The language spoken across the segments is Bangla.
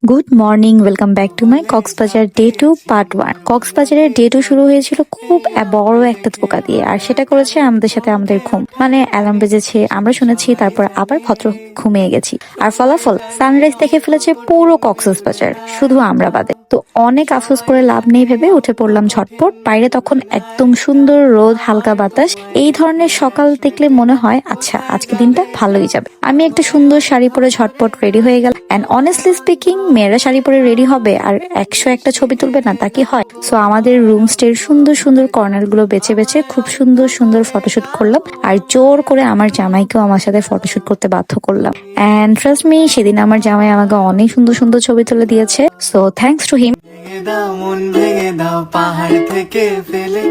Good morning, welcome back to my Cox's Bazar day 2 part 1। কক্সবাজারের ডে 2 শুরু হয়েছিল খুব বড় একটা ধোঁকা দিয়ে, আর সেটা করেছে আমাদের সাথে আমাদের ঘুম। মানে অ্যালার্ম বেজেছে, আমরা শুনেছি, তারপর আবার ভদ্র ঘুমিয়ে গেছি। আর ফলাফল সানরাইজ দেখে ফেলেছে পুরো কক্সবাজার, শুধু আমরা বাদে। তো অনেক আফসোস করে লাভ নেই ভেবে উঠে পড়লাম ঝটপট। বাইরে তখন একদম সুন্দর রোদ, হালকা বাতাস। এই ধরনের সকাল দেখলে মনে হয় আচ্ছা আজকে দিনটা ভালোই যাবে। আমি একটা সুন্দর শাড়ি পরে ঝটপট রেডি হয়ে গেলাম। এন্ড অনেস্টলি স্পিকিং, মেয়েরা শাড়ি পরে রেডি হবে আর 101টা ছবি তুলবে না, তা কি হয়? সো আমাদের রুম স্টের সুন্দর সুন্দর কর্নার গুলো বেছে বেছে খুব সুন্দর সুন্দর ফটোশুট করলাম, আর জোর করে আমার জামাইকেও আমার সাথে ফটোশুট করতে বাধ্য করলাম। এন্ড ট্রাস্ট মি, সেদিন আমার জামাই আমাকে অনেক সুন্দর সুন্দর ছবি তুলে দিয়েছে। So thanks to him. ভেঙে দাও মন ভেঙে দাও পাহাড় থেকে ফেলে,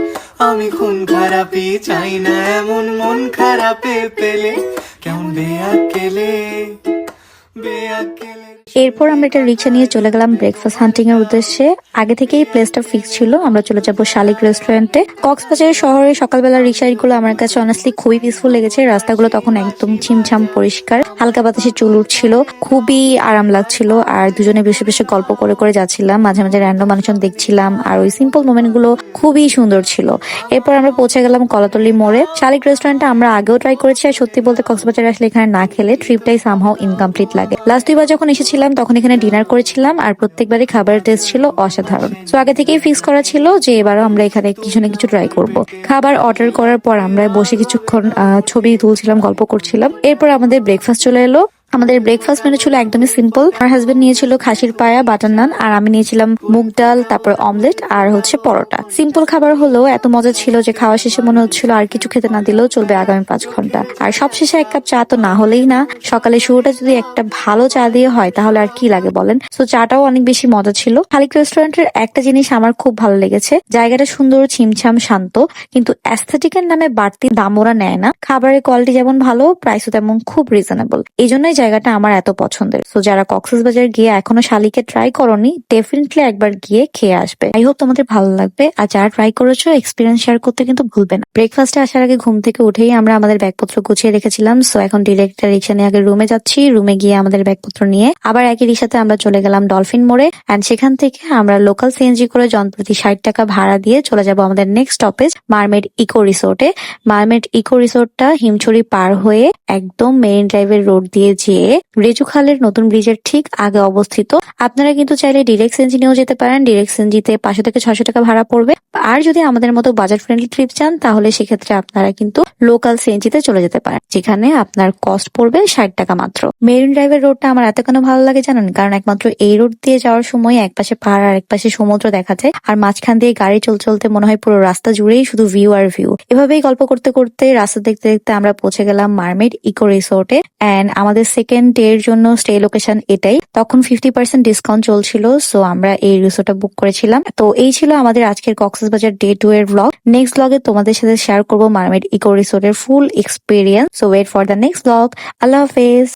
আমি খুন খারাপি চাই না এমন মন খারাপে পেলে, কেমন বেয়াকেলে বেয়াকেলে। এরপর আমরা একটা রিক্সা নিয়ে চলে গেলাম ব্রেকফাস্ট হান্টিং এর উদ্দেশ্যে। আগে থেকেই প্লেসটা ফিক্স ছিল, আমরা চলে যাবো শালিক রেস্টুরেন্টে। কক্সবাজার শহরে সকালবেলা রিক্সা গুলো আমার কাছে অনেস্টলি খুবই পিসফুল লেগেছে। রাস্তাগুলো তখন একদম ছিমছাম পরিষ্কার, হালকা বাতাসে চুল উঠছিল, খুবই আরাম লাগছিল। আর দুজনে বসে বসে গল্প করে করে যাচ্ছিলাম, মাঝে মাঝে র্যান্ডম মানুষজন দেখছিলাম, আর ওই সিম্পল মোমেন্ট গুলো খুবই সুন্দর ছিল। এরপর আমরা পৌঁছে গেলাম কলাতলি মোড়ে। শালিক রেস্টুরেন্টটা আমরা আগেও ট্রাই করেছি, আর সত্যি বলতে কক্সবাজারে আসলে এখানে না খেলে ট্রিপটাই সামহাও ইনকমপ্লিট লাগে। লাস্ট 2বার যখন এসেছিলাম তখন এখানে ডিনার করেছিলাম, আর প্রত্যেকবারই খাবারের টেস্ট ছিল অসাধারণ। তো আগে থেকেই ফিক্স করা ছিল যে এবারও আমরা এখানে কিছু না কিছু ট্রাই করব। খাবার অর্ডার করার পর আমরা বসে কিছুক্ষণ ছবি তুলছিলাম, গল্প করছিলাম। এরপর আমাদের ব্রেকফাস্ট চলে এলো। আমাদের ব্রেকফাস্ট মেনু ছিল একদমই সিম্পল। আমার হাজবেন্ড নিয়েছিল খাসির পায়া, বাটার নান, আর আমি নিয়েছিলাম মুগ ডাল, তারপর অমলেট, আর পরোটা। সিম্পল খাবার হলেও এত মজা ছিল যে খাওয়া শেষে মনে হচ্ছিল আর কিছু খেতে না দিলেও চলবে আগামী 5 ঘন্টা। আর সবশেষে 1 কাপ চা তো না হলেই না। সকালে শুরুটা যদি একটা ভালো চা দিয়ে হয় তাহলে আর কি লাগে বলেন। তো চাটাও অনেক বেশি মজা ছিল। শালিক রেস্টুরেন্টের একটা জিনিস আমার খুব ভালো লেগেছে, জায়গাটা সুন্দর, ছিমছাম, শান্ত, কিন্তু অ্যাস্থেটিকের নামে বাড়তি দাম ওরা নেয় না। খাবারের কোয়ালিটি যেমন ভালো, প্রাইসও তেমন খুব রিজনেবল। এই জন্যই জায়গাটা আমার এত পছন্দের। তো যারা কক্সবাজার গিয়ে এখনো শালিকে ট্রাই করনি, ডেফিনেটলি একবার গিয়ে খেয়ে আসবে। আই হোপ তোমাদের ভালো লাগবে। আর যারা ট্রাই করেছো এক্সপিরিয়েন্স শেয়ার করতে কিন্তু ভুলবে না। ব্রেকফাস্টে আসার আগে ঘুম থেকে উঠেই আমরা আমাদের ব্যাগপত্র গুছিয়ে রেখেছিলাম। সো এখন ডিরেক্ট রিক্সা নিয়ে আগে রুমে যাচ্ছি। রুমে গিয়ে আমাদের ব্যাগপত্র নিয়ে আবার একই রিক্সাতে আমরা চলে গেলাম ডলফিন মোড়ে। এন্ড সেখান থেকে আমরা লোকাল সিএনজি করে জনপ্রতি 60 টাকা ভাড়া দিয়ে চলে যাব আমাদের নেক্সট স্টপেজ মারমেড ইকো রিসোর্টে। মারমেড ইকো রিসোর্টটা হিমছড়ি পার হয়ে একদম মেইন ড্রাইভের রোড দিয়ে যেয়ে রেজু খালের নতুন ব্রিজের ঠিক আগে অবস্থিত। আপনারা কিন্তু চাইলে ডিরেক্ট সিএনজি নিয়েও যেতে পারেন। ডিরেক্ট সিএনজিতে 500 থেকে 600 টাকা ভাড়া পড়বে। আর যদি আমাদের মতো বাজেট ফ্রেন্ডলি ট্রিপ চান তাহলে সেক্ষেত্রে আপনারা কিন্তু লোকাল সিএনজিতে চলে যেতে পারেন, যেখানে আপনার কস্ট পড়বে 60 টাকা মাত্র। মেরিন ড্রাইভের রোডটা আমার এত কেন ভালো লাগে জানেন? কারণ একমাত্র এই রোড দিয়ে যাওয়ার সময় একপাশে পাহাড় আর একপাশে সমুদ্র দেখা যায়, আর মাঝখান দিয়ে গাড়ি চলতে চলতে মনে হয় পুরো রাস্তা জুড়েই শুধু ভিউ আর ভিউ। এভাবেই গল্প করতে করতে রাস্তা দেখতে দেখতে আমরা পৌঁছে গেলাম মারমেড ইকো রিসোর্টে। এন্ড আমাদের সেকেন্ড ডে এর জন্য স্টে লোকেশন এটাই। তখন 50% ডিসকাউন্ট চলছিল, সো আমরা এই রিসোর্টটা বুক করেছিলাম। তো এই ছিল আমাদের আজকের কক্সবাজার ডে 2 এর ব্লগ। নেক্সট ব্লগে তোমাদের সাথে শেয়ার করবো মারমেড ইকো রিসোর্টের full experience. So wait for the next blog. আল্লাহ হাফেজ।